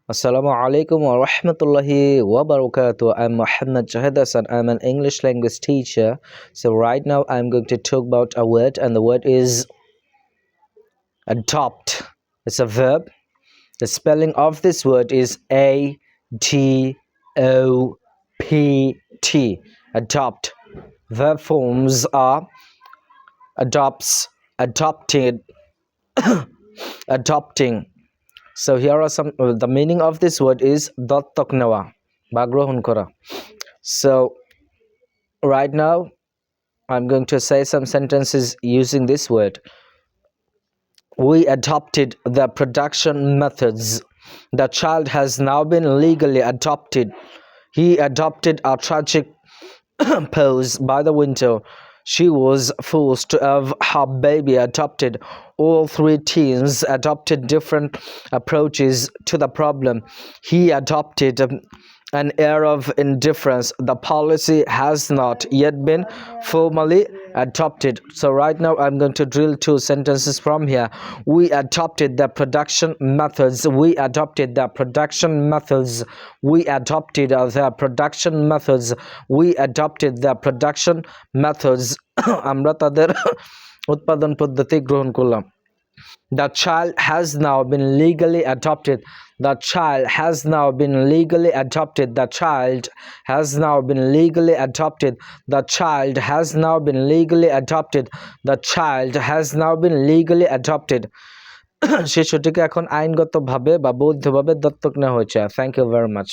Assalamu alaikum wa rahmatullahi wa barakatuh. I'm Muhammad Shahid Hassan. I'm an English language teacher. So right now I'm going to talk about a word, and the word is adopt. It's a verb. The spelling of this word is A-D-O-P-T. Adopt. Verb forms are adopts, adopted, adopting. So here are some the meaning of this word is dattaq newa ba grohon kora. So right now I'm going to say some sentences using this word. We adopted the production methods. The child has now been legally adopted. He adopted a tragic pose by the window. She was forced to have her baby adopted. All three teens adopted different approaches to the problem. He adopted an air of indifference. The policy has not yet been formally adopted. So right now I'm going to drill two sentences from here. We adopted the production methods. We adopted the production methods. We adopted the production methods. We adopted the production methods. আমরা তাদের উৎপাদন পদ্ধতি গ্রহণ করলাম। The child has now been legally adopted. The child has now been legally adopted. The child has now been legally adopted. The child has now been legally adopted. The child has now been legally adopted. শিশুটিকে এখন আইনগতভাবে বা বৈধভাবে দত্তক নেওয়া হয়েছে। Thank you very much.